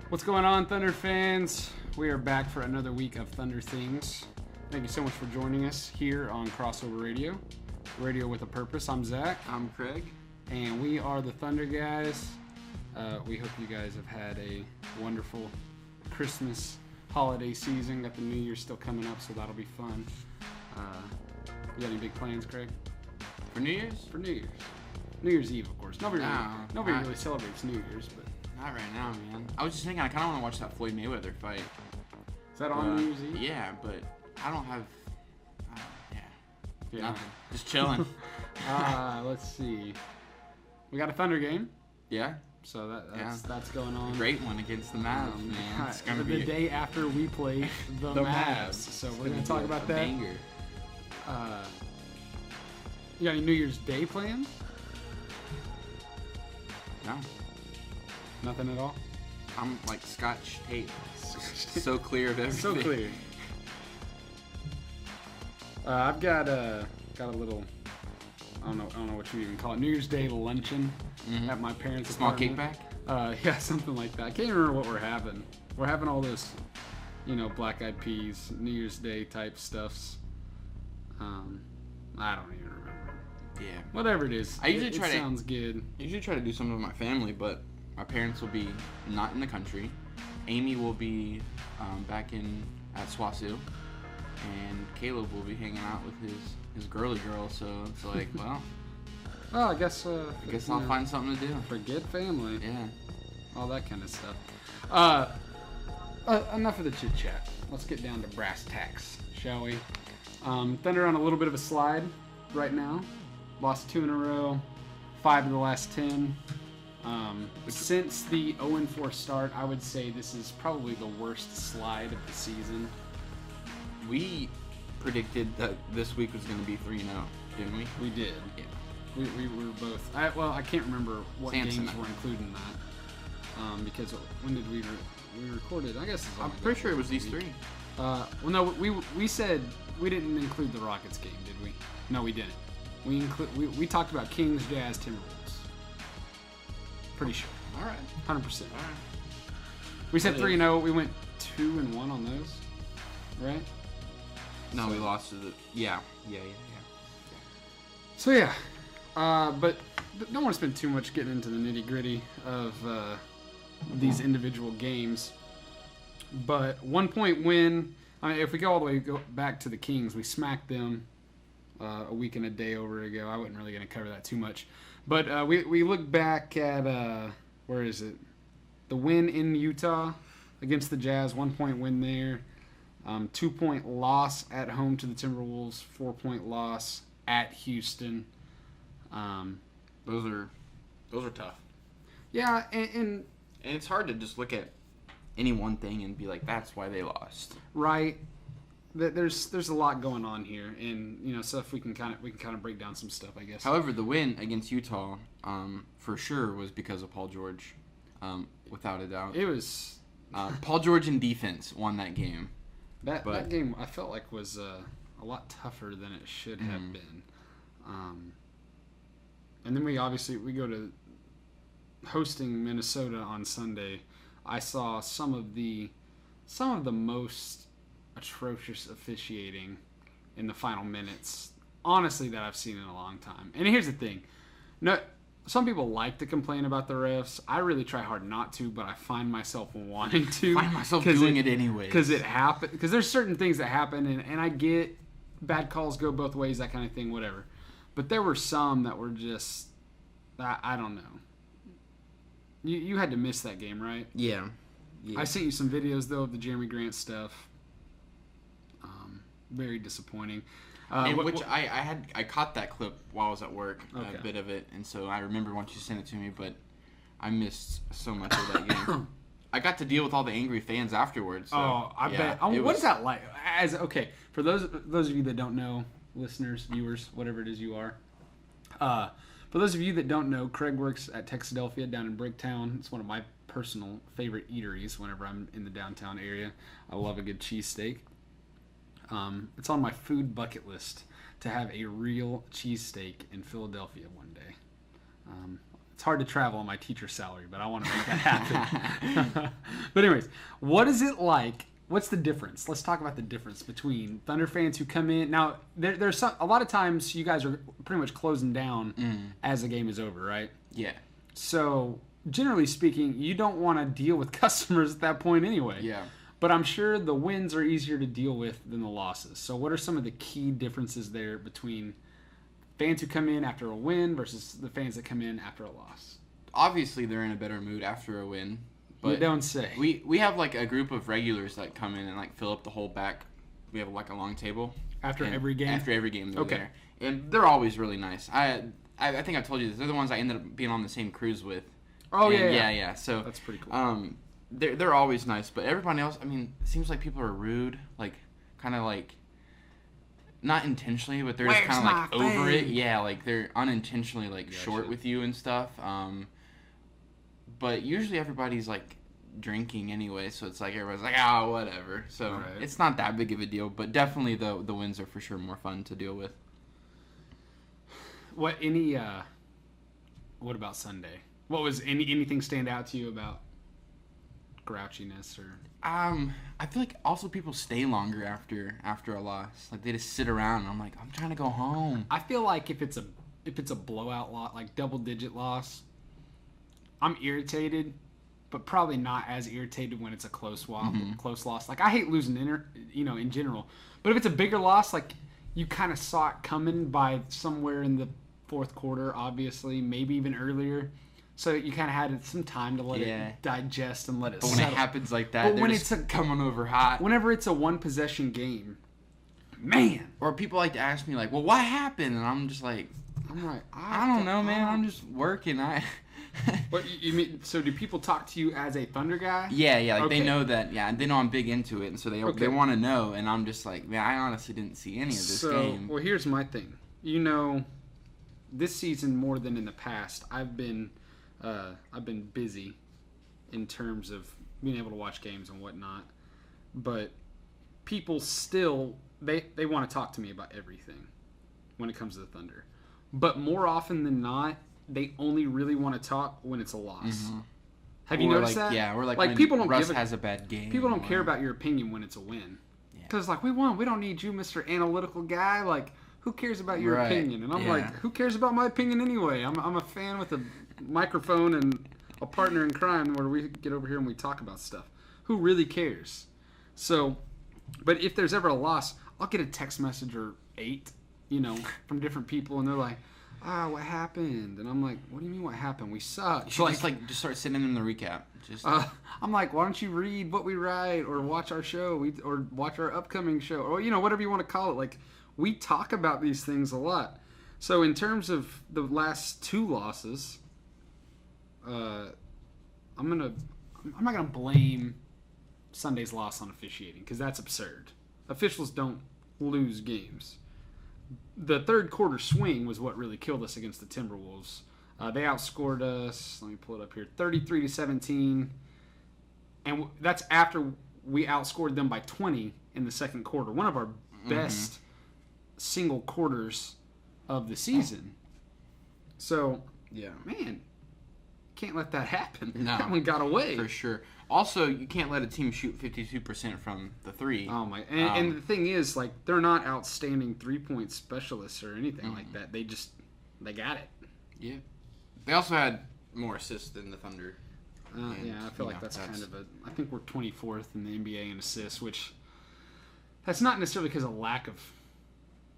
What's going on, Thunder fans? We are back for another week of Thunder Things. Thank you so much for joining us here on Crossover Radio, Radio with a Purpose. I'm Zach. I'm Craig. And we are the Thunder Guys. We hope you guys have had a wonderful Christmas holiday season. Got the New Year's still coming up, so that'll be fun. You got any big plans, Craig? For New Year's? For New Year's. New Year's Eve, of course. Nobody really celebrates New Year's, but... Not right now, man. I was just thinking, I kind of want to watch that Floyd Mayweather fight. Is that on New Year's Eve? Yeah, but I don't have... Yeah. Nothing. Just chilling. Let's see. We got a Thunder game. Yeah. So that's going on. Great one against the Mavs, man. It's gonna be the day after we play the Mavs. So we're going to talk about that. Banger. You got any New Year's Day plans? No. Nothing at all? I'm like Scotch tape. So clear of everything. So clear. I've got a little, I don't know what you even call it, New Year's Day luncheon at my parents' Small apartment. kickback? Yeah, something like that. I can't even remember what we're having. We're having all this, black eyed peas, New Year's Day type stuffs. I don't even remember. Yeah. Whatever it is. I usually it sounds good. I usually try to do something with my family, but my parents will be not in the country. Amy will be back at SWASU, and Caleb will be hanging out with his girly girl. So it's like, well, I guess I'll find something to do. Forget family. Yeah. All that kind of stuff. Enough of the chit chat. Let's get down to brass tacks, shall we? Thunder on a little bit of a slide right now. Lost 2 in a row, 5 of the last 10. Since the 0-4 start, I would say this is probably the worst slide of the season. We predicted that this week was going to be 3-0, didn't we? We did. Yeah. We were both. I can't remember what games Samson. were included in that. Because when did we recorded? I guess I'm pretty sure it was these 3. Well, no, we said we didn't include the Rockets game, did we? No, we didn't. We talked about Kings, Jazz, Timberwolves. Pretty sure. All right. 100%. All right. We said 3-0. We went 2-1 on those, right? No, we lost to the. Yeah. So yeah, but don't want to spend too much getting into the nitty gritty of these individual games. But 1 point win. I mean, if we go all the way back to the Kings, we smacked them a week and a day over ago. I wasn't really going to cover that too much. But we look back at, where is it? The win in Utah against the Jazz, 1 point win there. 2 point loss at home to the Timberwolves, 4 point loss at Houston. Those are tough. Yeah, and it's hard to just look at any one thing and be like, that's why they lost. Right. There's a lot going on here, and stuff we can kind of break down some stuff, I guess. However, the win against Utah, for sure, was because of Paul George, without a doubt. It was Paul George in defense won that game. That game I felt like was a lot tougher than it should have been. And then we go to hosting Minnesota on Sunday. I saw some of the most atrocious officiating in the final minutes, honestly, that I've seen in a long time. And here's the thing. No, some people like to complain about the refs. I really try hard not to, but I find myself wanting to. Find myself doing it anyway. Because it happens. Because there's certain things that happen, and I get bad calls go both ways, that kind of thing, whatever. But there were some that were just, I don't know. You had to miss that game, right? Yeah. I sent you some videos, though, of the Jeremy Grant stuff. Very disappointing. I caught that clip while I was at work, okay. A bit of it, and so I remember once you sent it to me, but I missed so much of that game. I got to deal with all the angry fans afterwards. So, I bet. What is that like? For those of you that don't know, listeners, viewers, whatever it is you are, for those of you that don't know, Craig works at Texadelphia down in Bricktown. It's one of my personal favorite eateries whenever I'm in the downtown area. I love a good cheesesteak. It's on my food bucket list to have a real cheesesteak in Philadelphia one day. It's hard to travel on my teacher salary, but I want to make that happen. But anyways, what is it like? What's the difference? Let's talk about the difference between Thunder fans who come in. Now, there's a lot of times you guys are pretty much closing down as the game is over, right? Yeah. So, generally speaking, you don't want to deal with customers at that point anyway. Yeah. But I'm sure the wins are easier to deal with than the losses. So what are some of the key differences there between fans who come in after a win versus the fans that come in after a loss? Obviously, they're in a better mood after a win. But you don't say. We have like a group of regulars that come in and like fill up the whole back. We have like a long table. After every game? After every game, they're there. And they're always really nice. I think I told you this. They're the ones I ended up being on the same cruise with. Oh, and yeah. So that's pretty cool. They're always nice, but everybody else, I mean, it seems like people are rude, like, kind of like, not intentionally, but they're just kind of like over it. Yeah, like they're unintentionally like short with you and stuff. But usually everybody's like drinking anyway, so it's like everybody's like, oh, whatever. So it's not that big of a deal, but definitely the wins are for sure more fun to deal with. What about Sunday? What was anything stand out to you about grouchiness or? I feel like also people stay longer after a loss. Like they just sit around. And I'm like, I'm trying to go home. I feel like if it's a blowout loss, like double-digit loss, I'm irritated, but probably not as irritated when it's a close loss. Like I hate losing in general, but if it's a bigger loss, like you kind of saw it coming by somewhere in the fourth quarter, obviously, maybe even earlier. So you kind of had some time to let it digest and let it settle. But when it happens like that, they're just coming over hot. Whenever it's a one-possession game, man. Or people like to ask me, like, well, what happened? And I'm like, I don't know, man. I'm just working. What you mean? So do people talk to you as a Thunder guy? Yeah. Like they know that. Yeah, they know I'm big into it, and so they want to know. And I'm just like, man, I honestly didn't see any of this game. Well, here's my thing. This season more than in the past, I've been busy in terms of being able to watch games and whatnot, but people still they want to talk to me about everything when it comes to the Thunder. But more often than not, they only really want to talk when it's a loss. Mm-hmm. Have you noticed that? Yeah, or like when people don't Russ has a bad game. People don't care about your opinion when it's a win. Because we won. We don't need you, Mr. Analytical guy. Like, who cares about your opinion? And I'm like, who cares about my opinion anyway? I'm a fan with a microphone and a partner in crime where we get over here and we talk about stuff. Who really cares? So, but if there's ever a loss, I'll get a text message or 8, from different people, and they're like, what happened? And I'm like, what do you mean what happened? We suck. You should just start sending them the recap. I'm like, why don't you read what we write or watch our show or watch our upcoming show or, whatever you want to call it. Like, we talk about these things a lot. So in terms of the last 2 losses, I'm not gonna blame Sunday's loss on officiating because that's absurd. Officials don't lose games. The third quarter swing was what really killed us against the Timberwolves. They outscored us. Let me pull it up here, 33-17, and that's after we outscored them by 20 in the second quarter. One of our best single quarters of the season. So, man, can't let that happen. No, that one got away for sure. Also, you can't let a team shoot 52% from the 3. Oh my! And the thing is, like, they're not outstanding 3-point specialists or anything like that. They got it. Yeah. They also had more assists than the Thunder. I feel like that's kind of I think we're 24th in the NBA in assists, which that's not necessarily because of lack of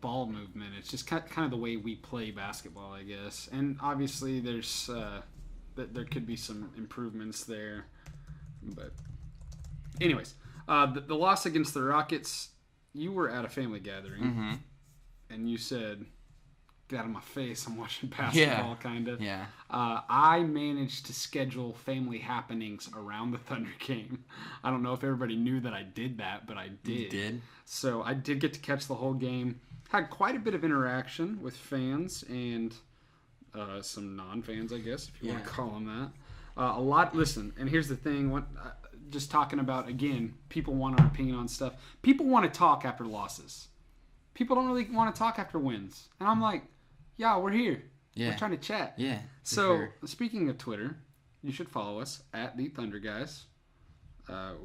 ball movement. It's just kind of the way we play basketball, I guess. And obviously, there's there could be some improvements there. But anyways, the loss against the Rockets, you were at a family gathering, and you said, "Get out of my face! I'm watching basketball." Kind of. Yeah. I managed to schedule family happenings around the Thunder game. I don't know if everybody knew that I did that, but I did. You did. So I did get to catch the whole game. Had quite a bit of interaction with fans and some non-fans, I guess, if you want to call them that. A lot. Listen, and here's the thing. Just talking about, again, people want our opinion on stuff. People want to talk after losses. People don't really want to talk after wins. And I'm like, yeah, we're here. Yeah. We're trying to chat. Yeah. So, speaking of Twitter, you should follow us at the Thunder Guys.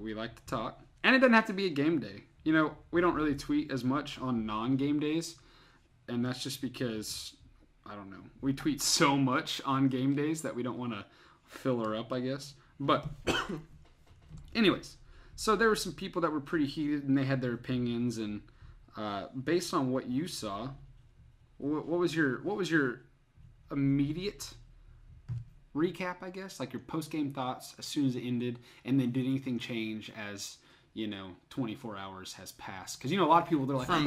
We like to talk. And it doesn't have to be a game day. You know, we don't really tweet as much on non-game days. And that's just because, I don't know, we tweet so much on game days that we don't want to fill her up, I guess. But, anyways, so there were some people that were pretty heated and they had their opinions. And based on what you saw, what was your immediate recap, I guess? Like your post-game thoughts as soon as it ended, and then did anything change as, 24 hours has passed? Because, a lot of people, they're like, I'm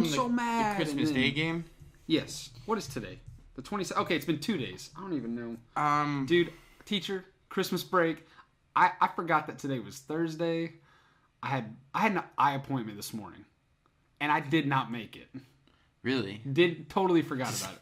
so mad. The Christmas Day game? Yes. What is today? The 27th. Okay, it's been 2 days. I don't even know. Dude, teacher, Christmas break. I forgot that today was Thursday. I had an eye appointment this morning, and I did not make it. Really? Totally forgot about it.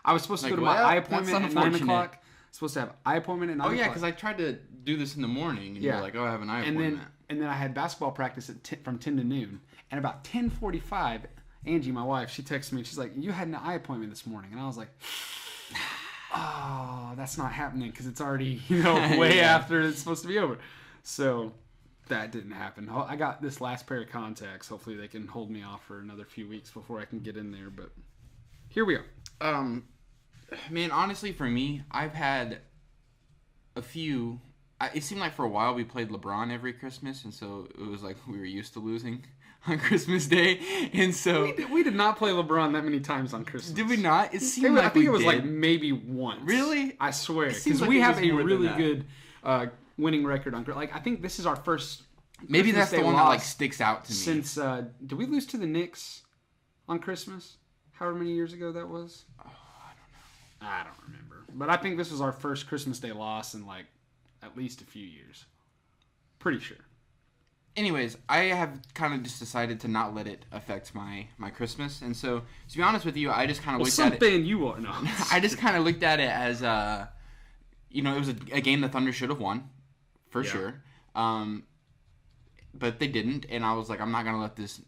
I was supposed to go to my eye appointment at 9 o'clock. Supposed to have eye appointment at 9 o'clock. Oh, yeah, because I tried to do this in the morning, and you're like, I have an eye appointment. And then I had basketball practice from 10 to noon. And about 10:45, Angie, my wife, she texted me, and she's like, you had an eye appointment this morning. And I was like, oh, that's not happening because it's already, way after it's supposed to be over. So that didn't happen. I got this last pair of contacts. Hopefully they can hold me off for another few weeks before I can get in there. But here we are. Man, honestly, for me, I've had a few. It seemed like for a while we played LeBron every Christmas, and so it was like we were used to losing on Christmas Day, and so we did not play LeBron that many times on Christmas. Did we not? It seemed like I think it was like maybe once. Really? I swear, because we have a really good winning record on. Like I think this is our first. Maybe that's the one that like sticks out to me. Since did we lose to the Knicks on Christmas? However many years ago that was. I don't remember. But I think this was our first Christmas Day loss in like at least a few years. Pretty sure. Anyways, I have kind of just decided to not let it affect my Christmas. And so, to be honest with you, I just kind of looked at it. Something you are. No. I just kind of looked at it as, it was a game the Thunder should have won, for sure. But they didn't. And I was like, I'm not going to let this,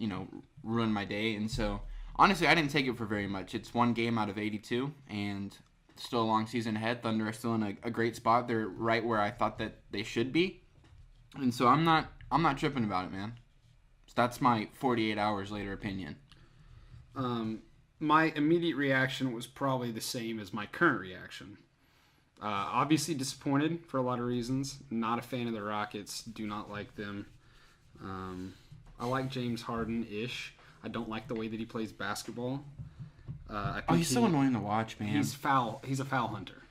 ruin my day. And so, honestly, I didn't take it for very much. It's one game out of 82, and still a long season ahead. Thunder are still in a great spot. They're right where I thought that they should be, and so I'm not tripping about it, man. So that's my 48 hours later opinion. My immediate reaction was probably the same as my current reaction. Obviously disappointed for a lot of reasons. Not a fan of the Rockets. Do not like them. I like James Harden-ish. I don't like the way that he plays basketball. He's so annoying to watch, man. He's foul. He's a foul hunter.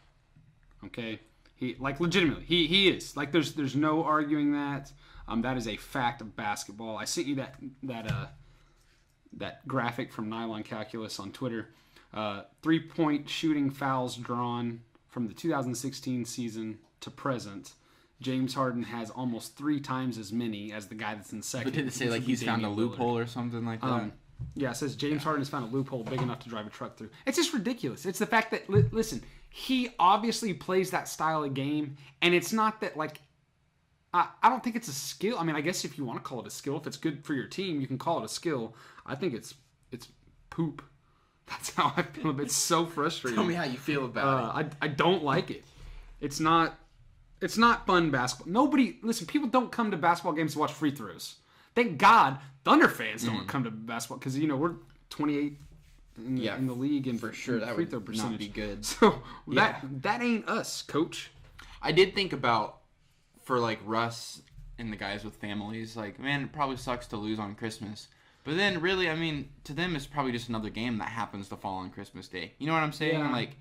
Okay, he legitimately he is like there's no arguing that. That is a fact of basketball. I sent you that graphic from Nylon Calculus on Twitter. 3-point shooting fouls drawn from the 2016 season to present. James Harden has almost 3 times as many as the guy that's in second. But did it say like he's found a loophole or something like that? Yeah, it says James Harden has found a loophole big enough to drive a truck through. It's just ridiculous. It's the fact that, listen, he obviously plays that style of game, and it's not that, like, I don't think it's a skill. I mean, I guess if you want to call it a skill, if it's good for your team, you can call it a skill. I think it's poop. That's how I feel. It's so frustrating. Tell me how you feel about it. I don't like it. It's not fun basketball. Listen, people don't come to basketball games to watch free throws. Thank God Thunder fans don't come to basketball because, we're 28 in the league and for sure that free would throw percentage. Not be good. So that ain't us, coach. I did think about for like Russ and the guys with families, like, man, it probably sucks to lose on Christmas. But then really, I mean, to them it's probably just another game that happens to fall on Christmas Day. You know what I'm saying? Yeah. Like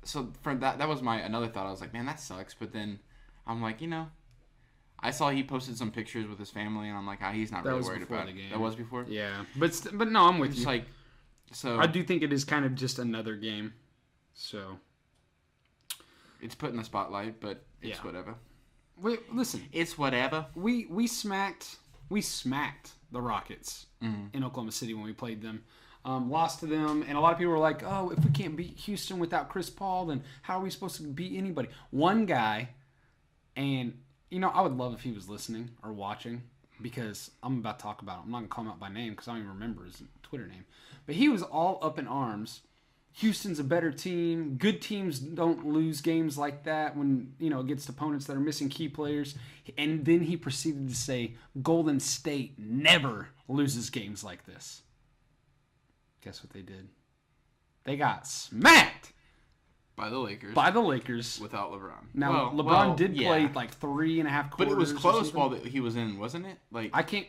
so for that was my another thought. I was like, man, that sucks. But then I'm like, I saw he posted some pictures with his family, and I'm like, he's not really worried about it. That was before? Yeah. But no, I'm with you. Like, so I do think it is kind of just another game. So it's put in the spotlight, but it's whatever. Wait, listen. It's whatever. We smacked the Rockets in Oklahoma City when we played them. Lost to them, and a lot of people were like, oh, if we can't beat Houston without Chris Paul, then how are we supposed to beat anybody? One guy, and, I would love if he was listening or watching, because I'm about to talk about him. I'm not going to call him out by name because I don't even remember his Twitter name. But he was all up in arms Houston's a better team. Good teams don't lose games like that when, against opponents that are missing key players. And then he proceeded to say Golden State never loses games like this. Guess what they did? They got smacked by the Lakers. Without LeBron. Now, LeBron did play like 3.5 quarters. But it was close while he was in, wasn't it?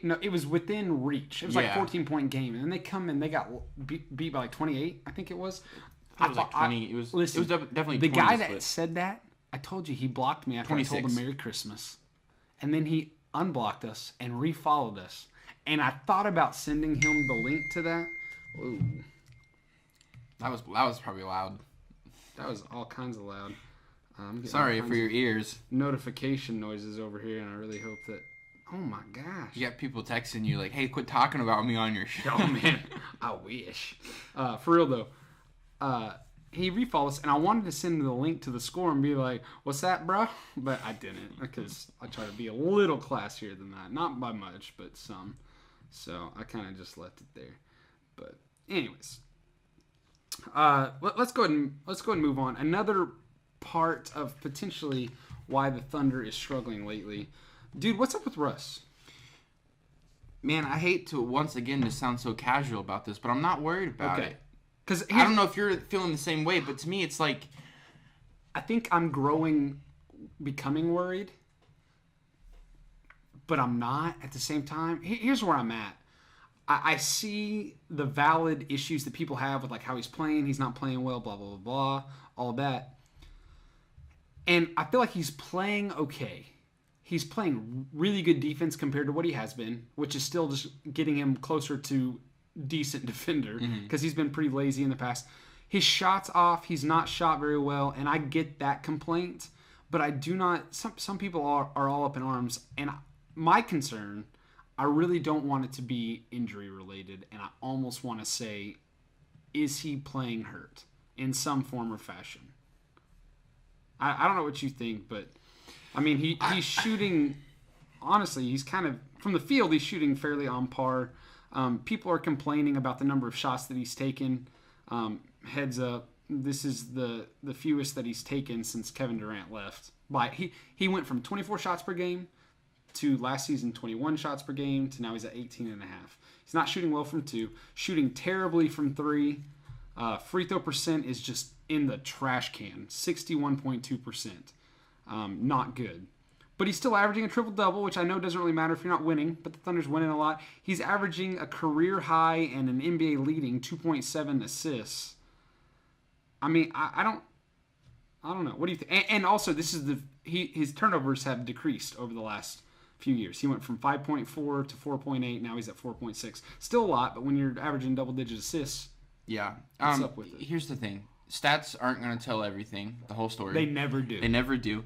No, it was within reach. It was like a 14-point game. And then they come in, they got beat by like 28, I think it was. It was like 20. It was definitely the 20 guy split. that said that, I told you he blocked me after 26. I told him Merry Christmas. And then he unblocked us and refollowed us. And I thought about sending him the link to that. Ooh. That was probably loud. That was all kinds of loud. Sorry for your ears. Notification noises over here, and I really hope that... Oh, my gosh. You got people texting you like, hey, quit talking about me on your show. Oh, man. I wish. For real, though. He refollowed us, and I wanted to send him the link to the score and be like, what's that, bro? But I didn't, because I try to be a little classier than that. Not by much, but some. So I kind of just left it there. But anyways... let's go ahead and move on. Another part of potentially why the Thunder is struggling lately. Dude, what's up with Russ? Man, I hate to once again to sound so casual about this, but I'm not worried about it. Because I don't know if you're feeling the same way, but to me it's like... I think I'm becoming worried, but I'm not at the same time. Here's where I'm at. I see the valid issues that people have with like how he's playing. He's not playing well, blah, blah, blah, blah, all that. And I feel like he's playing okay. He's playing really good defense compared to what he has been, which is still just getting him closer to decent defender because he's been pretty lazy in the past. His shot's off. He's not shot very well, and I get that complaint. But I do not... Some people are all up in arms, and my concern... I really don't want it to be injury related, and I almost want to say, is he playing hurt in some form or fashion? I don't know what you think, but I mean he's shooting. Honestly, he's kind of from the field. He's shooting fairly on par. People are complaining about the number of shots that he's taken. Heads up, this is the fewest that he's taken since Kevin Durant left. He went from 24 shots per game to last season 21 shots per game to now he's at 18.5. He's not shooting well from 2, shooting terribly from 3. Free throw percent is just in the trash can, 61.2%. Not good. But he's still averaging a triple-double, which I know doesn't really matter if you're not winning, but the Thunder's winning a lot. He's averaging a career high and an NBA leading 2.7 assists. I mean, I don't know. What do you think? And also, this is his turnovers have decreased over the last few years. He went from 5.4 to 4.8. Now he's at 4.6. Still a lot, but when you're averaging double-digit assists, yeah. What's up with it? Here's the thing. Stats aren't going to tell everything, the whole story. They never do. They never do.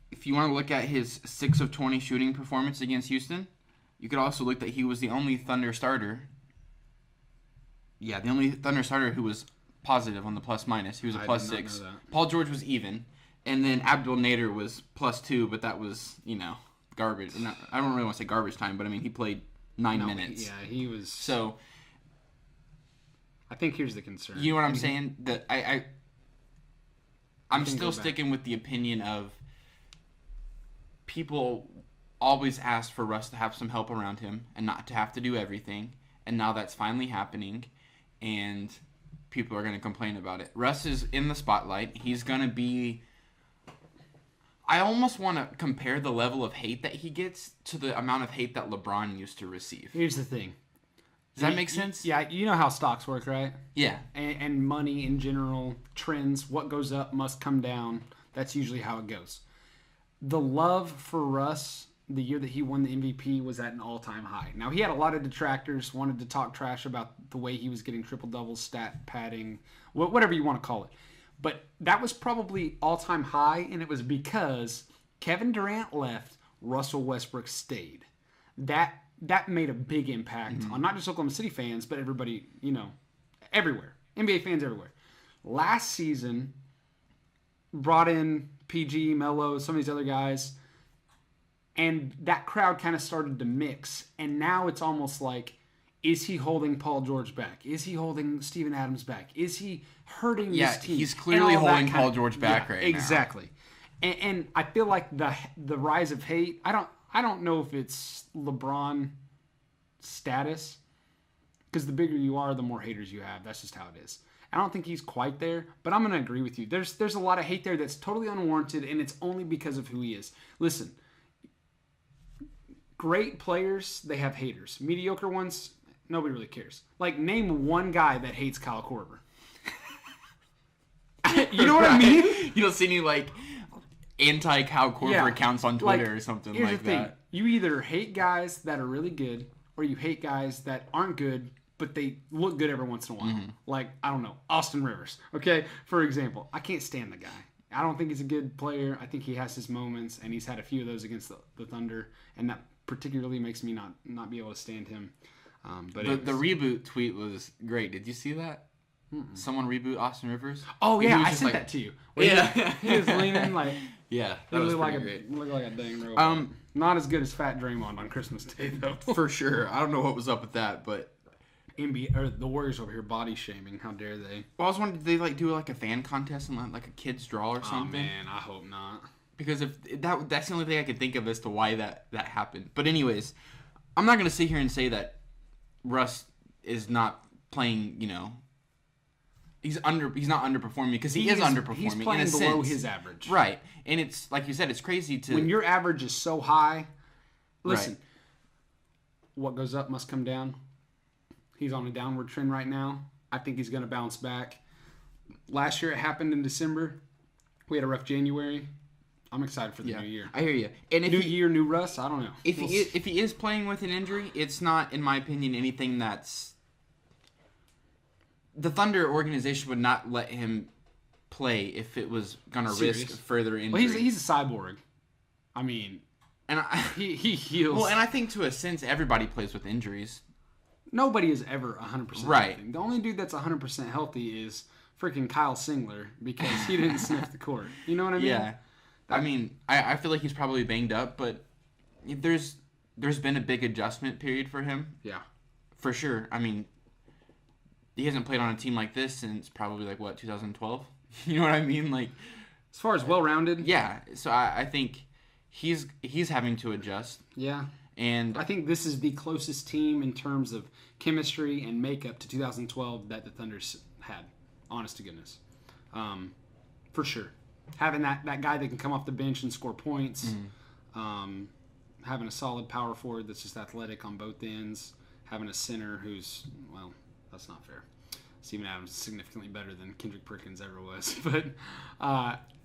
If you want to look at his 6 of 20 shooting performance against Houston, you could also look that he was the only Thunder starter. Yeah, the only Thunder starter who was positive on the plus-minus. He was a +6. Paul George was even. And then Abdul Nader was +2, but that was, garbage. I don't really want to say garbage time, but I mean he played 9 minutes. Yeah, he was. So I think here's the concern. You know what I'm saying? That I'm still sticking with the opinion of people always ask for Russ to have some help around him and not to have to do everything. And now that's finally happening, and people are going to complain about it. Russ is in the spotlight. He's going to be... I almost want to compare the level of hate that he gets to the amount of hate that LeBron used to receive. Here's the thing. Does that make sense? Yeah, you know how stocks work, right? Yeah. And money in general, trends, what goes up must come down. That's usually how it goes. The love for Russ, the year that he won the MVP, was at an all-time high. Now, he had a lot of detractors, wanted to talk trash about the way he was getting triple-double stat padding, whatever you want to call it. But that was probably all-time high, and it was because Kevin Durant left, Russell Westbrook stayed. That made a big impact on not just Oklahoma City fans, but everybody, everywhere. NBA fans everywhere. Last season, brought in PG, Melo, some of these other guys, and that crowd kind of started to mix. And now it's almost like Is he holding Paul George back? Is he holding Steven Adams back? Is he hurting this team? He's clearly holding Paul George back right now. Exactly. And I feel like the rise of hate, I don't know if it's LeBron status, because the bigger you are, the more haters you have. That's just how it is. I don't think he's quite there, but I'm going to agree with you. There's a lot of hate there that's totally unwarranted, and it's only because of who he is. Listen, great players, they have haters. Mediocre ones, nobody really cares. Like, name one guy that hates Kyle Korver. You know what I mean? You don't see any, like, anti-Kyle Korver accounts on Twitter or something like that. Here's the thing. You either hate guys that are really good, or you hate guys that aren't good, but they look good every once in a while. Mm-hmm. Like, I don't know, Austin Rivers, okay? For example, I can't stand the guy. I don't think he's a good player. I think he has his moments, and he's had a few of those against the Thunder, and that particularly makes me not be able to stand him. But the reboot tweet was great. Did you see that? Mm-mm. Someone reboot Austin Rivers? Oh, yeah, I sent that to you. Yeah. He was leaning like... Yeah, that was pretty great. Looked like a dang robot. Not as good as Fat Draymond on Christmas Day, though. For sure. I don't know what was up with that, but... the Warriors over here body shaming. How dare they? Well, I was wondering, did they do a fan contest and like a kid's draw or something? Oh man, I hope not. Because if that's the only thing I could think of as to why that happened. But anyways, I'm not gonna sit here and say that Russ is not playing. He's not underperforming, because he is underperforming. He's playing in a below sense. His average, right? And it's like you said, it's crazy to when your average is so high. Listen, right. What goes up must come down. He's on a downward trend right now. I think he's going to bounce back. Last year it happened in December. We had a rough January. I'm excited for the new year. I hear you. And if new year, new Russ. I don't know. If he is playing with an injury, it's not, in my opinion, anything that's... The Thunder organization would not let him play if it was going to risk further injury. Well, he's a cyborg. I mean, and he heals. Well, and I think to a sense, everybody plays with injuries. Nobody is ever 100% right. healthy. The only dude that's 100% healthy is freaking Kyle Singler, because he didn't sniff the court. You know what I mean? Yeah. I mean, I feel like he's probably banged up, but there's been a big adjustment period for him. Yeah. For sure. I mean, he hasn't played on a team like this since probably 2012? You know what I mean? Like, as far as well-rounded? Yeah. So I think he's having to adjust. Yeah. And I think this is the closest team in terms of chemistry and makeup to 2012 that the Thunders had. Honest to goodness. For sure. Having that guy that can come off the bench and score points. Mm-hmm. Having a solid power forward that's just athletic on both ends. Having a center who's, well, that's not fair. Steven Adams is significantly better than Kendrick Perkins ever was. But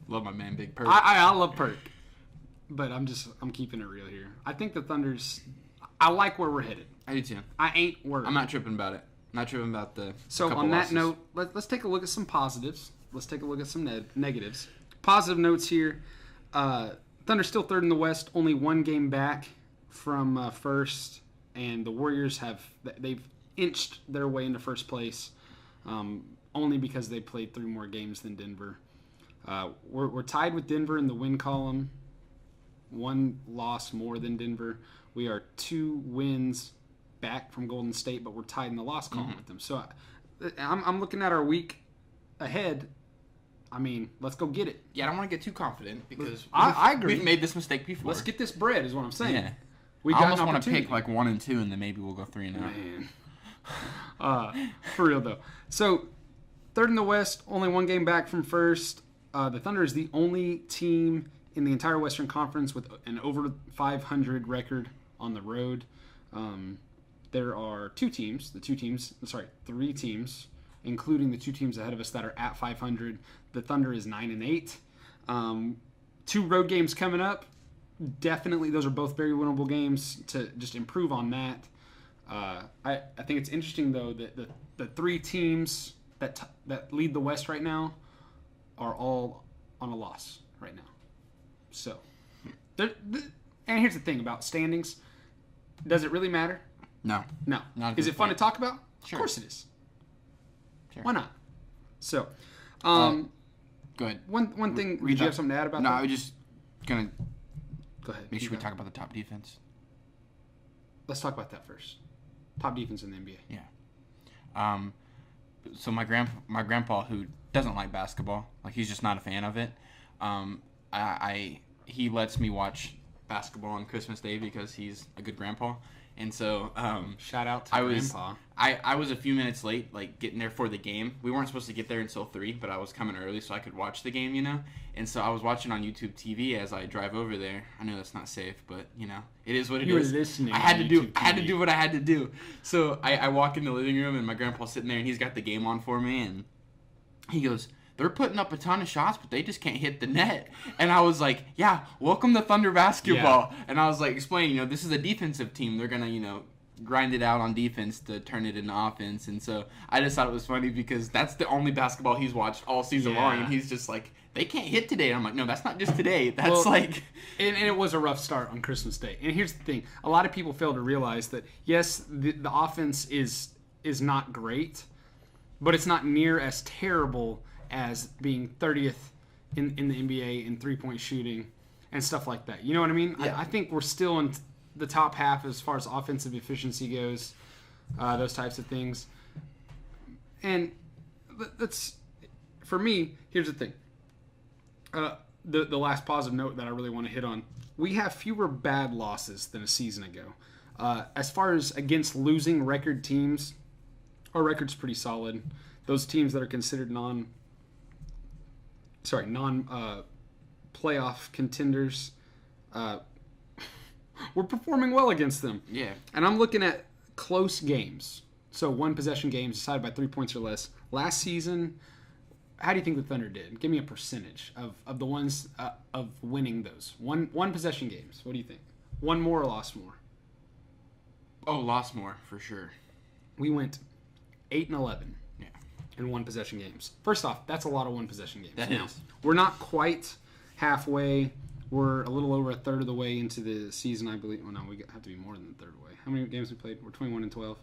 love my man, Big Perk. I love Perk. But I'm keeping it real here. I think the Thunders, I like where we're headed. I do too. I ain't worried. I'm not tripping about it. Not tripping about the So on that note, let's take a look at some positives. Let's take a look at some negatives. Positive notes here. Thunder still third in the West, only one game back from first, and the Warriors they've inched their way into first place, only because they played 3 more games than Denver. We're tied with Denver in the win column. 1 loss more than Denver. We are 2 wins back from Golden State, but we're tied in the loss column with them. So I'm looking at our week ahead. I mean, let's go get it. Yeah, I don't want to get too confident, because I agree. We've made this mistake before. Let's get this bread, is what I'm saying. Yeah. I almost want to pick 1 and 2, and then maybe we'll go 3 and 0. Man. For real, though. So, third in the West, only 1 game back from first. The Thunder is the only team in the entire Western Conference with an over 500 record on the road. There are 3 teams, including the 2 teams ahead of us that are at 500. The Thunder is 9-8. 2 road games coming up. Definitely, those are both very winnable games to just improve on that. I think it's interesting, though, that the 3 teams that lead the West right now are all on a loss right now. So, and here's the thing about standings. Does it really matter? No. Not is it fun to talk about? Sure. Of course it is. Sure. Why not? So, go ahead. One thing. Did you have something to add about that? No, I was just gonna go ahead. Make sure we talk about the top defense. Let's talk about that first. Top defense in the NBA. Yeah. So my grandpa, who doesn't like basketball, like he's just not a fan of it. He lets me watch basketball on Christmas Day because he's a good grandpa. And so shout out to Grandpa. I was a few minutes late, like getting there for the game. We weren't supposed to get there until 3, but I was coming early so I could watch the game, you know. And so I was watching on YouTube TV as I drive over there. I know that's not safe, but you know, it is what it is. You were listening. I had to do what I had to do. So I walk in the living room and my grandpa's sitting there and he's got the game on for me and he goes, "They're putting up a ton of shots, but they just can't hit the net." And I was like, "Yeah, welcome to Thunder basketball." Yeah. And I was like explaining, you know, this is a defensive team. They're gonna, you know, grind it out on defense to turn it into offense. And so I just thought it was funny because that's the only basketball he's watched all season long, and he's just like, "They can't hit today." And I'm like, "No, that's not just today. That's like." And it was a rough start on Christmas Day. And here's the thing: a lot of people fail to realize that yes, the offense is not great, but it's not near as terrible as being 30th in the NBA in three-point shooting and stuff like that. You know what I mean? Yeah. I think we're still in the top half as far as offensive efficiency goes, those types of things. And that's, for me, here's the thing. The last positive note that I really want to hit on. We have fewer bad losses than a season ago. As far as against losing record teams, our record's pretty solid. Those teams that are considered non playoff contenders, we're performing well against them. Yeah. And I'm looking at close games. So one possession games decided by 3 points or less. Last season, how do you think the Thunder did? Give me a percentage of the ones of winning those. One possession games. What do you think? Won more or lost more? Oh, lost more for sure. We went 8-11. Yeah. In one possession games. First off, that's a lot of one possession games. That is. We're not quite halfway. We're a little over a third of the way into the season, I believe. Well, no, we have to be more than a third way. How many games we played? We're 21-12.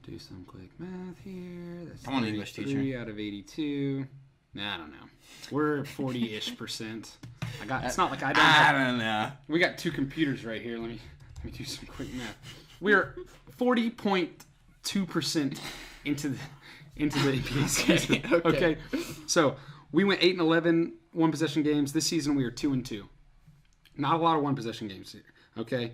Do some quick math here. That's come on, English teacher. Out of 82. Nah, I don't know. We're 40-ish%. It's not like I don't know. We got 2 computers right here. Let me do some quick math. We're 40.2% into the NBA season. Okay. So we went 8-11 one possession games. This season we are 2-2. Not a lot of one possession games here. Okay.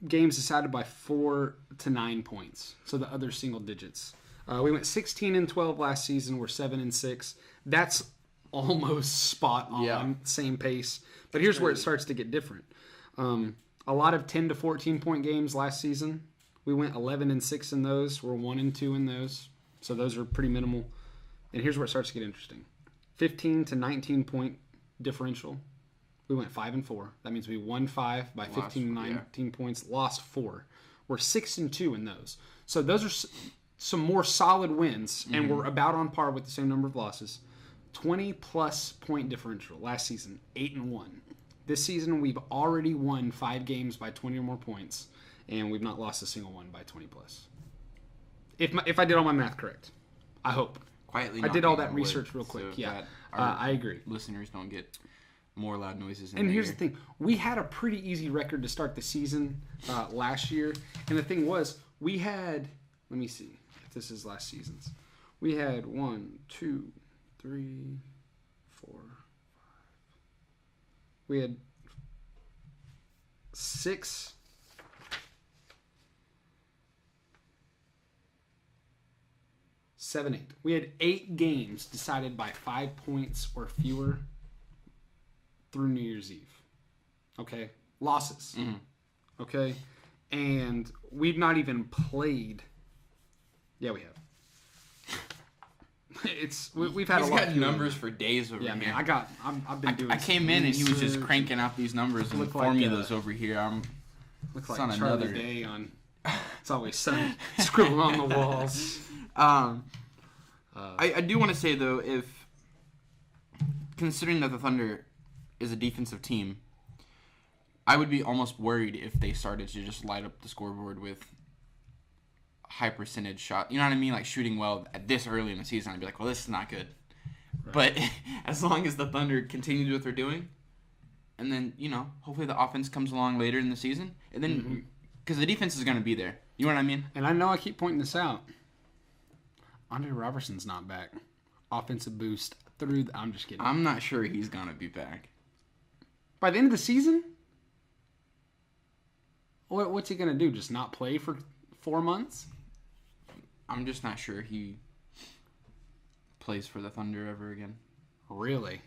Games decided by 4 to 9 points. So the other single digits. We went 16-12 last season. We're 7-6. That's almost spot on, same pace. But here's where it starts to get different. A lot of 10 to 14 point games last season. We went 11-6 in those. We're 1-2 in those. So those are pretty minimal. And here's where it starts to get interesting. 15 to 19 point differential. We went 5-4. That means we won 5 by 15 to 19 points, lost 4. We're 6-2 in those. So those are some more solid wins, and we're about on par with the same number of losses. 20-plus point differential last season, 8-1. This season, we've already won 5 games by 20 or more points, and we've not lost a single one by 20-plus. If I did all my math correct, I hope. Quietly, I did all that research real quick. So I agree. Listeners don't get more loud noises. And here's the thing: we had a pretty easy record to start the season last year, and the thing was, we had. Let me see if this is last season's. We had 1, 2, 3, 4, 5. We had 6. 7, 8. We had 8 games decided by 5 points or fewer through New Year's Eve. Okay? Losses. Mm-hmm. Okay? And we've not even played. Yeah, we have. We've had a lot. He's got numbers for days over here. Yeah, man. I've been doing. I came in and he was just cranking out these numbers and formulas over here. Looks like on Charlie another Day on. It's always sunny. Scribbled on the walls. I do want to say though, if considering that the Thunder is a defensive team, I would be almost worried if they started to just light up the scoreboard with high percentage shot. You know what I mean? Like shooting well at this early in the season, I'd be like, well, this is not good. Right. But as long as the Thunder continue what they're doing, and then hopefully the offense comes along later in the season, and then Because the defense is going to be there. You know what I mean? And I know I keep pointing this out. Andre Robertson's not back. Offensive boost through I'm just kidding. I'm not sure he's going to be back. By the end of the season? What's he going to do? Just not play for 4 months? I'm just not sure he plays for the Thunder ever again. Really?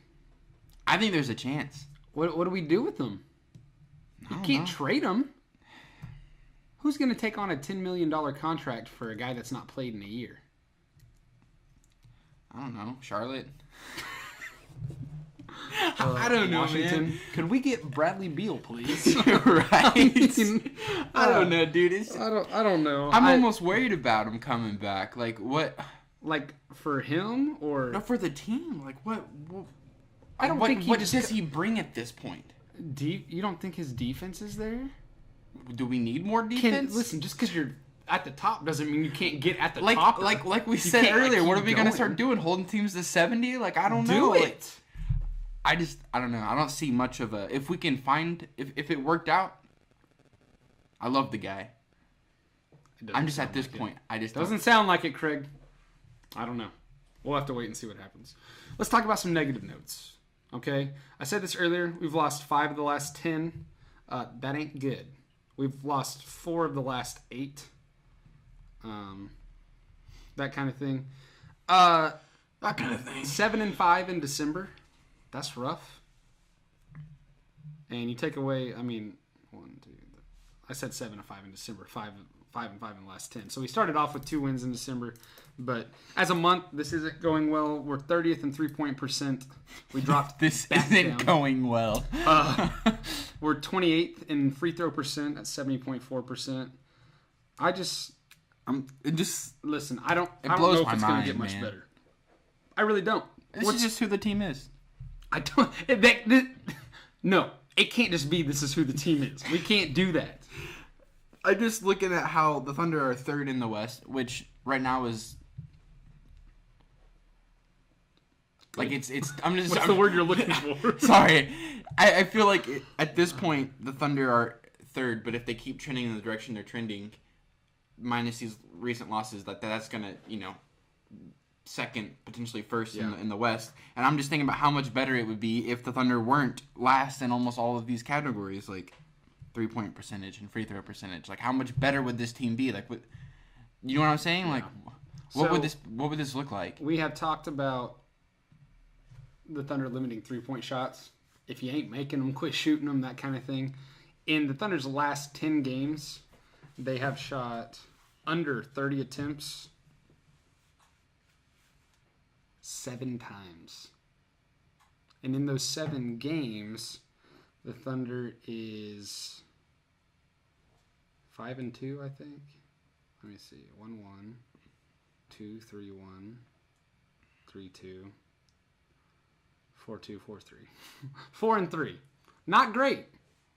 I think there's a chance. What do we do with him? You can't trade him. Who's going to take on a $10 million contract for a guy that's not played in a year? I don't know. Charlotte? I don't know, Washington. man. Could we get Bradley Beal, please? Right? I don't know, dude. I don't know. I'm almost worried about him coming back. Like, what? Like, for him or... No, for the team. Like, what I don't think he what just... does he bring at this point? You don't think his defense is there? Do we need more defense? Listen, just because you're at the top doesn't mean you can't get at the like, top. Like we said earlier, what are we going to start doing? Holding teams to 70? Like, I don't know. Do it. I don't know. I don't see much of a... If we can find... If it worked out, I love the guy. I'm just at this point. I just doesn't sound like it, Craig. I don't know. We'll have to wait and see what happens. Let's talk about some negative notes. Okay? I said this earlier. We've lost 5 of the last 10. That ain't good. We've lost 4 of the last 8. That kind of thing. That kind of thing. 7-5 in December. That's rough. And you take away, I mean, 1, 2. I said 7-5 in December. 5-5 in the last 10. So we started off with 2 wins in December, but as a month, this isn't going well. We're 30th in 3-point percent. We dropped. This isn't going well. We're 28th in free throw percent at 70.4%. Listen. I don't know if it's going to get much better. I really don't. This is just who the team is. I don't. No, it can't just be this is who the team is. We can't do that. I'm just looking at how the Thunder are 3rd in the West, which right now is like it's. What's the word you're looking for? Sorry, I feel like at this point the Thunder are 3rd, but if they keep trending in the direction they're trending, minus these recent losses, that's gonna 2nd, potentially 1st in the West. And I'm just thinking about how much better it would be if the Thunder weren't last in almost all of these categories, like 3-point percentage and free throw percentage. Like, how much better would this team be? Like, you know what I'm saying? Like, what would this look like? We have talked about the Thunder limiting 3-point shots. If you ain't making them, quit shooting them, that kind of thing. In the Thunder's last 10 games, they have shot under 30 attempts 7 times. And in those 7 games, the Thunder is 5-2, I think. Let me see. 1-1, 2-3-1, 3-2, 4-2, 4-3. 4-3. Not great.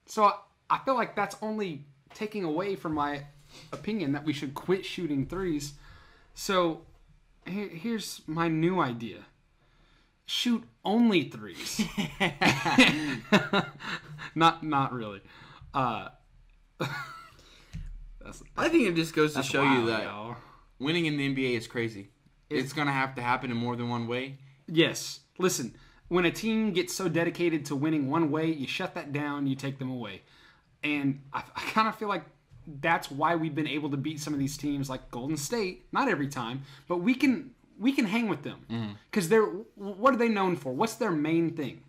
So I feel like that's only taking away from my opinion that we should quit shooting threes. So here's my new idea. Shoot only threes. Not really. I think it just goes to show you that winning in the NBA is crazy. It's going to have to happen in more than one way. Yes. Listen, when a team gets so dedicated to winning one way, you shut that down, you take them away. And I kind of feel like that's why we've been able to beat some of these teams like Golden State. Not every time, but we can hang with them. Because what are they known for? What's their main thing?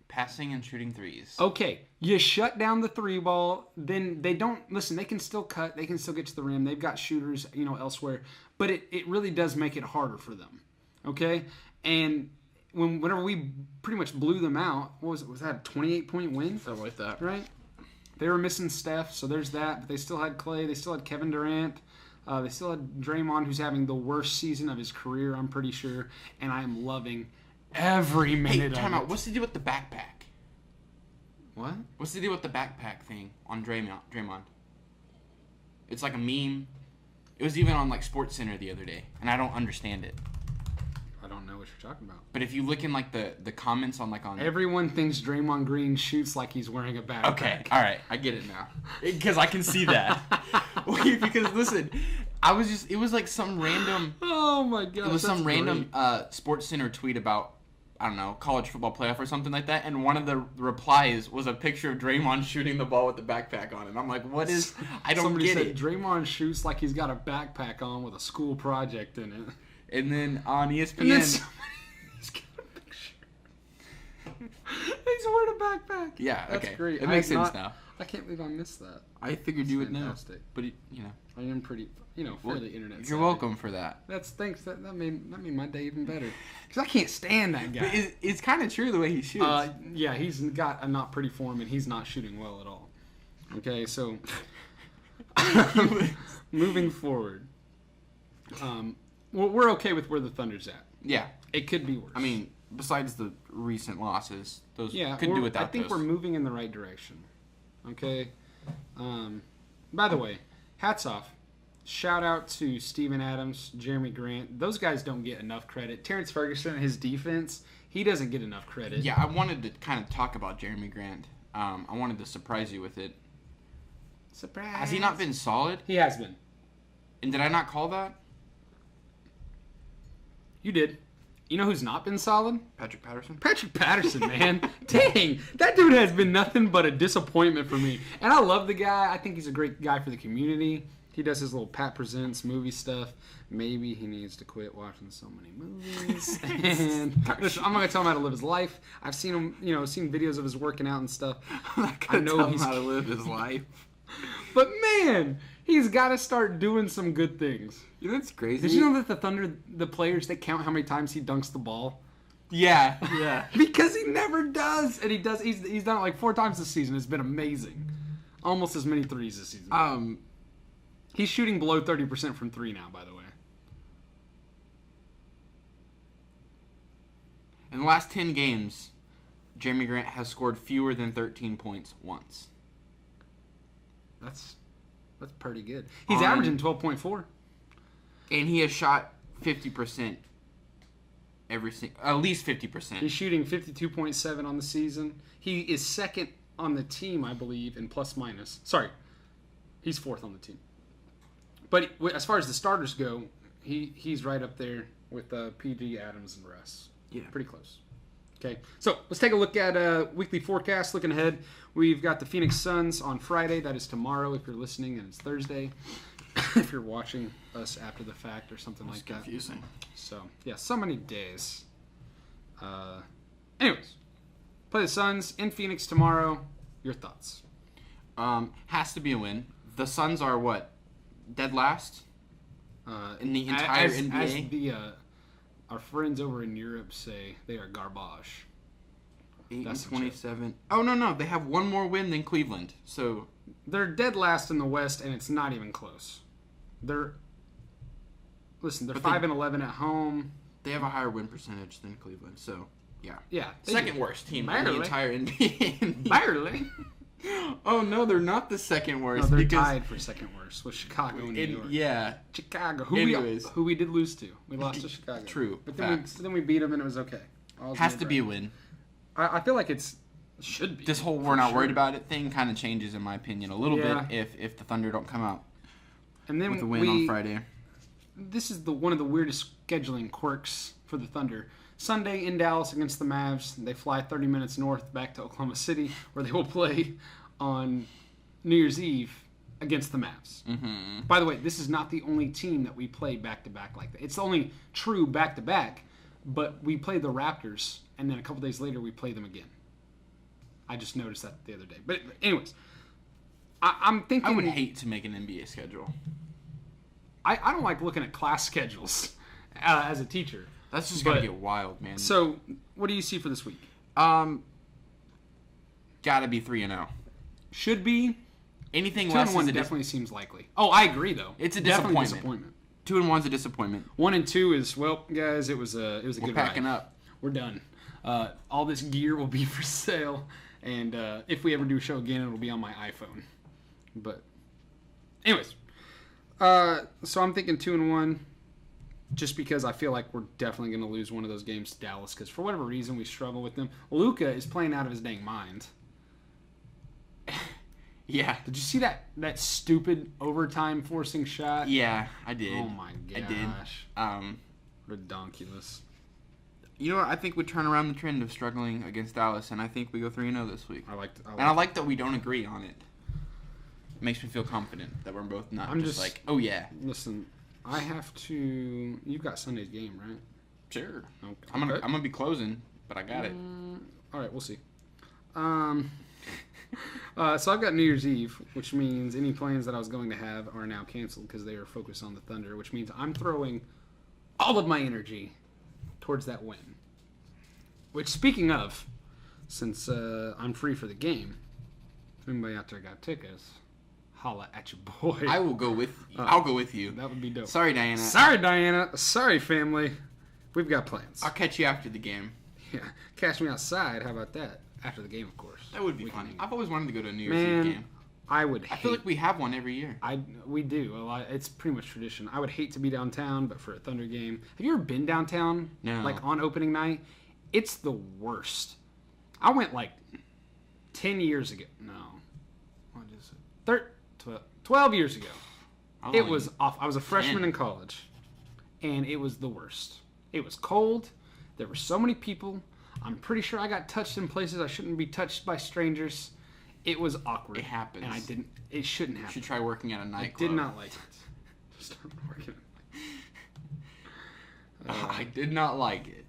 Passing and shooting threes. Okay, you shut down the 3 ball, then they don't listen. They can still cut. They can still get to the rim. They've got shooters, elsewhere. But it really does make it harder for them. Okay, and whenever we pretty much blew them out, was that a 28-point win? Something like that, right? They were missing Steph, so there's that. But they still had Clay. They still had Kevin Durant. They still had Draymond, who's having the worst season of his career, I'm pretty sure. And I am loving every minute of it. Time out. What's the deal with the backpack? What? What's the deal with the backpack thing on Draymond? It's like a meme. It was even on like SportsCenter the other day, and I don't understand it. I don't know what you're talking about. But if you look in like the comments on everyone thinks Draymond Green shoots like he's wearing a backpack. Okay, all right, I get it now, because I can see that. Wait, because listen, it was like some random. Oh my god! It was some random Sports Center tweet about, I don't know, college football playoff or something like that, and one of the replies was a picture of Draymond shooting the ball with the backpack on it. And I'm like, what is? I don't Somebody get said it. Draymond shoots like he's got a backpack on with a school project in it. And then on ESPN, And then somebody's got a picture. He's wearing a backpack. Yeah, That's okay. great. It makes sense now. I can't believe I missed that. I figured you would know. Fantastic. But I am pretty, fairly internet savvy. You're welcome for that. That's thanks. That made my day even better. Because I can't stand that guy. But it's kind of true the way he shoots. Yeah, he's got a not pretty form, and he's not shooting well at all. Okay, so moving forward, we're okay with where the Thunder's at. Yeah, it could be worse. I mean, besides the recent losses, those could do without those. I think we're moving in the right direction. Okay. By the way, hats off. Shout out to Steven Adams, Jeremy Grant. Those guys don't get enough credit. Terrence Ferguson and his defense, he doesn't get enough credit. Yeah, I wanted to kind of talk about Jeremy Grant. I wanted to surprise you with it. Surprise. Has he not been solid? He has been. And did I not call that? You did. You know who's not been solid? Patrick Patterson? Patrick Patterson, man. Dang. That dude has been nothing but a disappointment for me. And I love the guy. I think he's a great guy for the community. He does his little Pat Presents movie stuff. Maybe he needs to quit watching so many movies. And listen, I'm not going to tell him how to live his life. I've seen him, seen videos of his working out and stuff. I'm not going to tell him how to live his life. But man, he's got to start doing some good things. You know, that's crazy. Did you know that the Thunder, the players, they count how many times he dunks the ball? Yeah. Because he never does. And he does. He's done it like 4 times this season. It's been amazing. Almost as many threes this season. He's shooting below 30% from 3 now, by the way. In the last 10 games, Jeremy Grant has scored fewer than 13 points once. That's pretty good. He's averaging 12.4. And he has shot 50% at least 50%. He's shooting 52.7 on the season. He is second on the team, I believe, in plus minus. Sorry, he's 4th on the team. But as far as the starters go, he's right up there with PG, Adams, and Russ. Yeah. Pretty close. Okay, so let's take a look at weekly forecast. Looking ahead, we've got the Phoenix Suns on Friday. That is tomorrow if you're listening, and it's Thursday if you're watching us after the fact or something like that. Confusing. So, yeah, so many days. Anyways, play the Suns in Phoenix tomorrow. Your thoughts? Has to be a win. The Suns are what? Dead last? In the entire NBA? As our friends over in Europe say, they are garbage. 8-27. Oh, no. They have one more win than Cleveland. So they're dead last in the West, and it's not even close. They're 5-11 at home. They have a higher win percentage than Cleveland. So, yeah. Yeah. Second worst team in the entire NBA. Barely. Oh, no, they're not the second worst. No, they're tied for second worst with Chicago and New York. Yeah. Chicago. Anyways. Who we did lose to. We lost to Chicago. True. But then we beat them, and it was okay. Has to be a win. I feel like should be. This whole we're not worried about it thing kind of changes, in my opinion, a little bit if the Thunder don't come out and then with a win on Friday. This is one of the weirdest scheduling quirks for the Thunder. Sunday in Dallas against the Mavs. They fly 30 minutes north back to Oklahoma City, where they will play on New Year's Eve against the Mavs. Mm-hmm. By the way, this is not the only team that we play back-to-back like that. It's the only true back-to-back, but we play the Raptors, and then a couple days later we play them again. I just noticed that the other day. But anyways, I'm thinking... I would hate to make an NBA schedule. I don't like looking at class schedules as a teacher. That's just going to get wild, man. So, what do you see for this week? Got to be 3-0. Should be. Anything less 2-1 definitely seems likely. Oh, I agree, though. It's a definitely disappointment. 2-1's a disappointment. 1 and 2 is, well, guys, it was a good ride. We're packing up. We're done. All this gear will be for sale, and if we ever do a show again, it'll be on my iPhone. But, anyways, so I'm thinking 2-1. just because I feel like we're definitely going to lose one of those games to Dallas because for whatever reason we struggle with them. Luka is playing out of his dang mind. Yeah. Did you see that stupid overtime forcing shot? Yeah, I did. Oh my gosh. I did. Ridiculous. You know what? I think we turn around the trend of struggling against Dallas, and I think we go 3-0 this week. I like that we don't agree on it. It makes me feel confident that we're both not just like, oh yeah. Listen, I have to. You've got Sunday's game, right? Sure. Okay. I'm gonna be closing, but I got it. All right, we'll see. So I've got New Year's Eve, which means any plans that I was going to have are now canceled because they are focused on the Thunder, which means I'm throwing all of my energy towards that win. Which, speaking of, since I'm free for the game, if anybody out there got tickets, holla at your boy. I will go with you. I'll go with you. That would be dope. Sorry, Diana. Sorry, Diana. Sorry, family. We've got plans. I'll catch you after the game. Yeah. Catch me outside. How about that? After the game, of course. That would be fun. I've always wanted to go to a New Year's Eve game. I feel like we have one every year. We do. It's pretty much tradition. I would hate to be downtown, but for a Thunder game. Have you ever been downtown? No. Like on opening night? It's the worst. I went like 10 years ago. No. What is it? 12 years ago. Oh, It was off. I was a freshman in college, and it was the worst. It was cold. There were so many people. I'm pretty sure I got touched in places I shouldn't be touched by strangers. It was awkward. It happens. And it shouldn't happen. You should try working at a nightclub. I did not like it. Start working. I did not like it.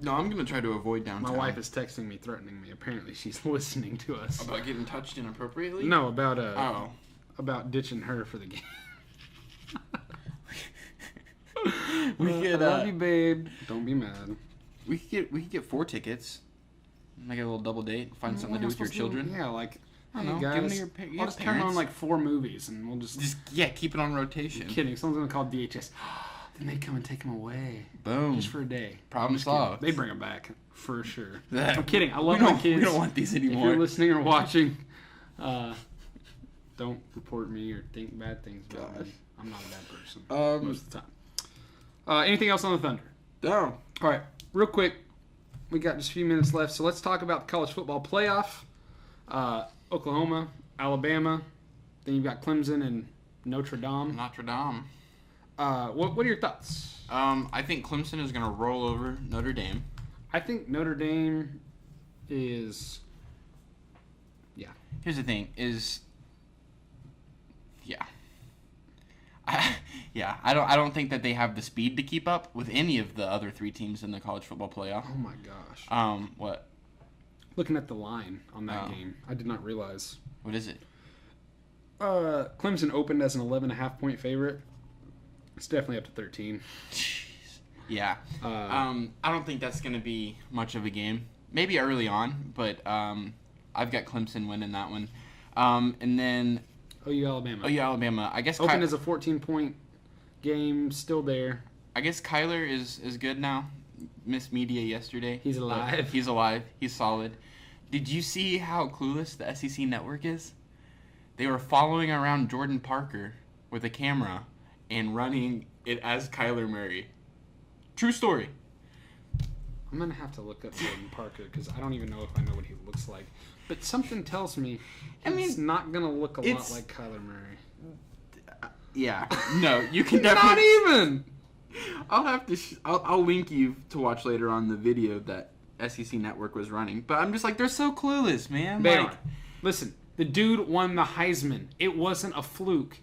No, I'm going to try to avoid downtown. My wife is texting me, threatening me. Apparently she's listening to us. About getting touched inappropriately? No, about ditching her for the game. We could, I love you, babe. Don't be mad. We could get 4 tickets. Make a little double date. Find something to do with your children. Yeah, like I don't know. guys, Give them to your I'll just turn on like 4 movies and we'll just keep it on rotation. I'm kidding. Someone's gonna call DHS. Then they come and take them away. Boom. Just for a day. Problem solved. They bring them back for sure. I'm kidding. I love my kids. We don't want these anymore. If you're listening or watching, don't report me or think bad things about me. I'm not a bad person most of the time. Anything else on the Thunder? No. All right, real quick. We got just a few minutes left, so let's talk about the college football playoff. Oklahoma, Alabama. Then you've got Clemson and Notre Dame. Notre Dame. What are your thoughts? I think Clemson is going to roll over Notre Dame. I think Notre Dame is... Yeah. Here's the thing, I don't think that they have the speed to keep up with any of the other 3 teams in the college football playoff. Oh my gosh. What? Looking at the line on that game, I did not realize. What is it? Clemson opened as an 11.5-point favorite. It's definitely up to 13. Jeez. Yeah. I don't think that's going to be much of a game. Maybe early on, but I've got Clemson winning that one. And then OU Alabama. I guess opened as a 14-point game, still there. I guess Kyler is good now. Missed media yesterday. He's alive. He's alive. He's solid. Did you see how clueless the SEC network is? They were following around Jordan Parker with a camera and running it as Kyler Murray. True story. I'm going to have to look up Jordan Parker because I don't even know if I know what he looks like. But something tells me he's not going to look a lot like Kyler Murray. Yeah. No, you can definitely... Not even! I'll have to... I'll link you to watch later on the video that SEC Network was running. But I'm just like, they're so clueless, man. They are. Listen, the dude won the Heisman. It wasn't a fluke.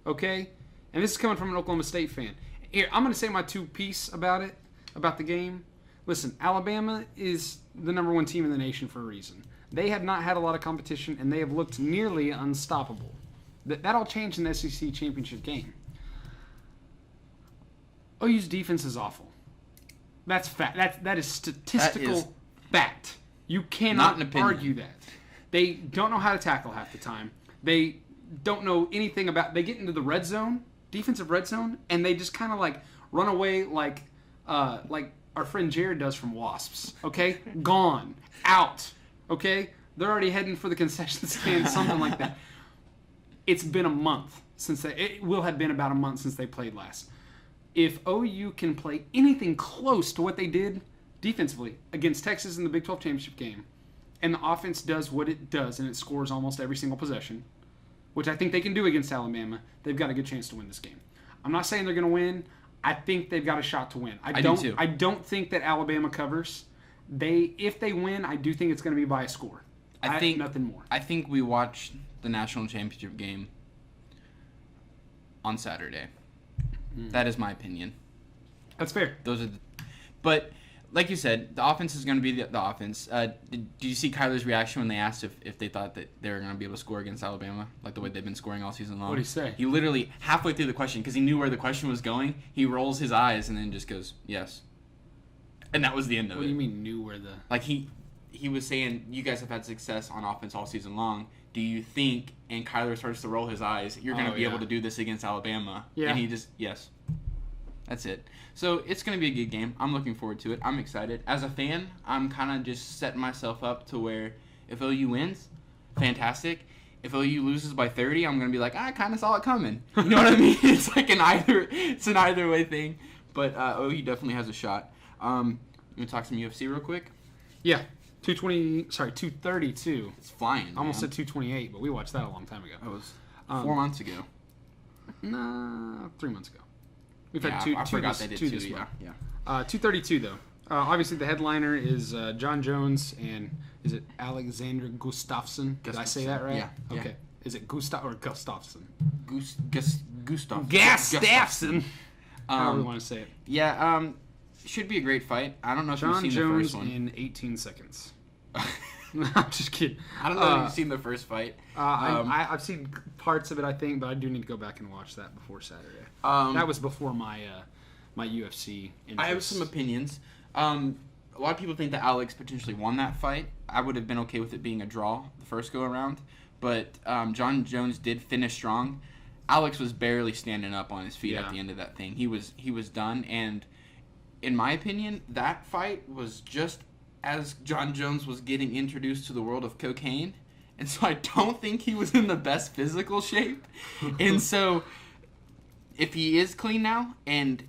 Okay? And this is coming from an Oklahoma State fan. Here, I'm going to say my 2-piece about it, about the game. Listen, Alabama is the #1 team in the nation for a reason. They have not had a lot of competition, and they have looked nearly unstoppable. That all changed in the SEC championship game. OU's defense is awful. That's fact. That is statistical fact. You cannot argue that. They don't know how to tackle half the time. They don't know anything about... They get into the red zone, defensive red zone, and they just kind of like run away like our friend Jared does from Wasps. Okay? Gone. Out. Okay? They're already heading for the concession stand, something like that. It's been a month it will have been about a month since they played last. If OU can play anything close to what they did defensively against Texas in the Big 12 championship game, and the offense does what it does, and it scores almost every single possession, which I think they can do against Alabama, they've got a good chance to win this game. I'm not saying they're going to win. I think they've got a shot to win. I do too. I don't think that Alabama covers. If they win, I do think it's going to be by a score. I think nothing more. I think we watched the national championship game on Saturday. That is my opinion. That's fair. But like you said, the offense is going to be the offense. Did you see Kyler's reaction when they asked if they thought that they were going to be able to score against Alabama, like the way they've been scoring all season long? What did he say? He literally, halfway through the question, because he knew where the question was going, he rolls his eyes and then just goes, yes. And that was the end of it. What do you mean knew where the... Like he was saying, you guys have had success on offense all season long. Do you think, and Kyler starts to roll his eyes, you're going to be able to do this against Alabama? Yeah. And he just, yes. That's it. So it's going to be a good game. I'm looking forward to it. I'm excited. As a fan, I'm kind of just setting myself up to where if OU wins, fantastic. If OU loses by 30, I'm going to be like, I kind of saw it coming. You know what I mean? It's like an either way thing. But OU definitely has a shot. You want to talk some UFC real quick? Yeah. 232. It's flying. I almost said 228, but we watched that a long time ago. That was 4 months ago. Nah, 3 months ago. We've Yeah, had two. I forgot this, they did two two. this month. Yeah. 232 though. Obviously, the headliner is John Jones and is it Alexander Gustafsson? Did I say that right? Yeah. Okay. Yeah. Is it Gustav or Gustafsson? Gustav. Gustafsson. However you want to say it. Yeah. Should be a great fight. I don't know if John you've seen Jones the first one. in 18 seconds. No, I'm just kidding. I don't know if you've seen the first fight. I've seen parts of it, I think, but I do need to go back and watch that before Saturday. That was before my my UFC interest. I have some opinions. A lot of people think that Alex potentially won that fight. I would have been okay with it being a draw the first go around, but John Jones did finish strong. Alex was barely standing up on his feet at the end of that thing. He was done, and in my opinion, that fight was just as John Jones was getting introduced to the world of cocaine, and so I don't think he was in the best physical shape. And so if he is clean now and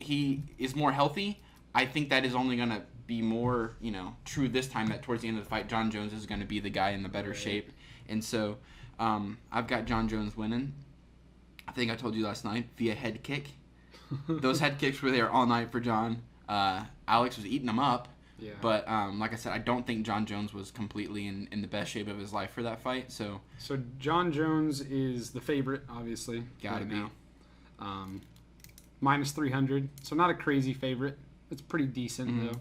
he is more healthy, I think that is only going to be more, true this time, that towards the end of the fight, John Jones is going to be the guy in the better shape. And so I've got John Jones winning. I think I told you last night, via head kick. Those head kicks were there all night for John. Alex was eating them up. Yeah. But like I said, I don't think John Jones was completely in the best shape of his life for that fight. So John Jones is the favorite, obviously. Gotta be. Now. Minus 300, so not a crazy favorite. It's pretty decent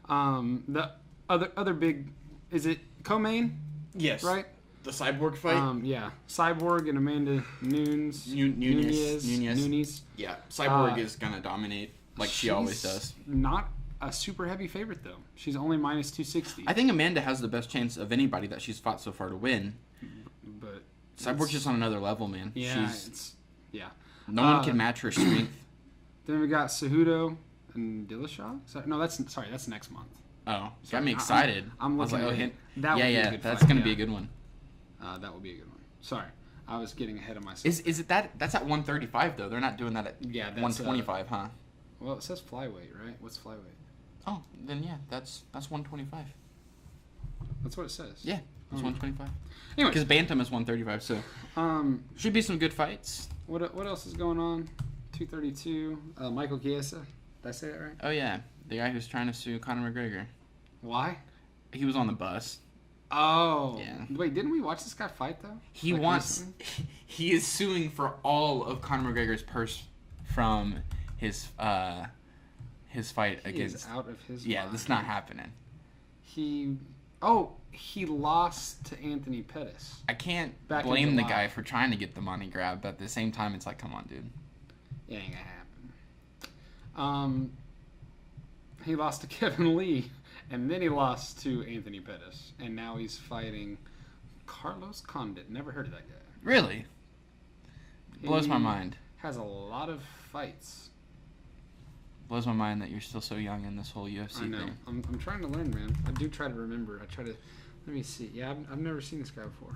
though. The other big, is it co-main? Yes. Right. The Cyborg fight? Yeah. Cyborg and Amanda Nunes. Nunes. Yeah. Cyborg is going to dominate like she always does. Not a super heavy favorite, though. She's only minus 260. I think Amanda has the best chance of anybody that she's fought so far to win. But Cyborg's just on another level, man. Yeah. No one can match her strength. Then we got Cejudo and Dillashaw. That's next month. Oh, got me excited. I'm looking at it. That's going to be a good one. That will be a good one. Sorry, I was getting ahead of myself. Is it that? That's at 135 though. They're not doing that at 125, huh? Well, it says flyweight, right? What's flyweight? Oh, then yeah, that's 125. That's what it says. Yeah, it's 125. Anyway, because bantam is 135, so should be some good fights. What else is going on? 232. Michael Chiesa. Did I say that right? Oh yeah, the guy who's trying to sue Conor McGregor. Why? He was on the bus. Oh. Yeah. Wait, didn't we watch this guy fight though? He wants. He is suing for all of Conor McGregor's purse from his fight against. Is out of his. Yeah, mind. that's not happening. He lost to Anthony Pettis. I can't blame the guy for trying to get the money grab, but at the same time, it's like, come on, dude. It ain't gonna happen. He lost to Kevin Lee, and then he lost to Anthony Pettis, and now he's fighting Carlos Condit. Never heard of that guy. Really? Blows my mind. Has a lot of fights. Blows my mind that you're still so young in this whole UFC thing. I know. Thing. I'm trying to learn, man. I do try to remember. Let me see. Yeah, I've never seen this guy before.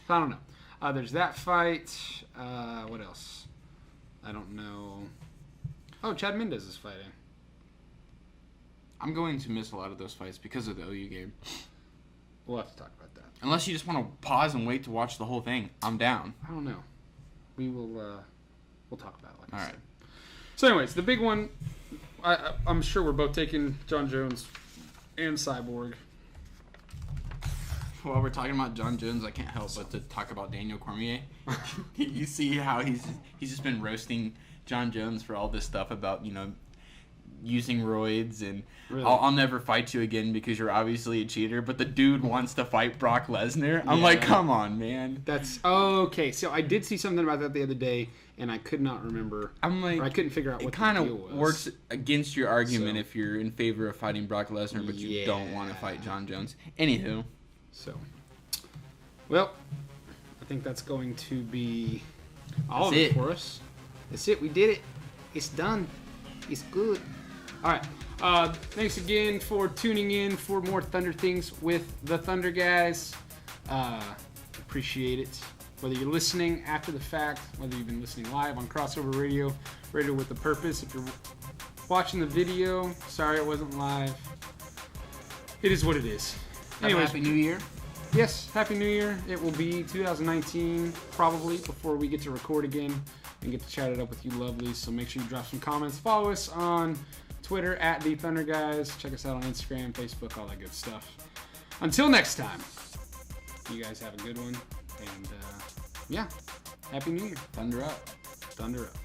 So I don't know. There's that fight. What else? I don't know. Oh, Chad Mendes is fighting. I'm going to miss a lot of those fights because of the OU game. We'll have to talk about that. Unless you just want to pause and wait to watch the whole thing, I'm down. I don't know. We will. We'll talk about it. All right. So, anyways, the big one. I'm sure we're both taking John Jones and Cyborg. While we're talking about John Jones, I can't help but to talk about Daniel Cormier. You see how he's just been roasting John Jones for all this stuff about, using roids and Really? I'll never fight you again because you're obviously a cheater, but the dude wants to fight Brock Lesnar. I'm like, come on, man. That's okay. So I did see something about that the other day, and I could not remember. I'm like, or I couldn't figure out what it kind the deal was. of works against your argument So- if you're in favor of fighting Brock Lesnar, but you don't want to fight John Jones. Anywho. So, well, I think that's going to be all of That's it it. for us. That's it. We did it. It's done. It's good. All right. Thanks again for tuning in for more Thunder Things with the Thunder Guys. Appreciate it. Whether you're listening after the fact, whether you've been listening live on Crossover Radio, Radio with a Purpose. If you're watching the video, sorry it wasn't live. It is what it is. Anyways, Happy New Year. yes, Happy New Year. It will be 2019 probably before we get to record again and get to chat it up with you lovelies. So make sure you drop some comments. Follow us on Twitter at The Thunder Guys. Check us out on Instagram, Facebook, all that good stuff. Until next time, you guys have a good one. And yeah, Happy New Year. Thunder up. Thunder up.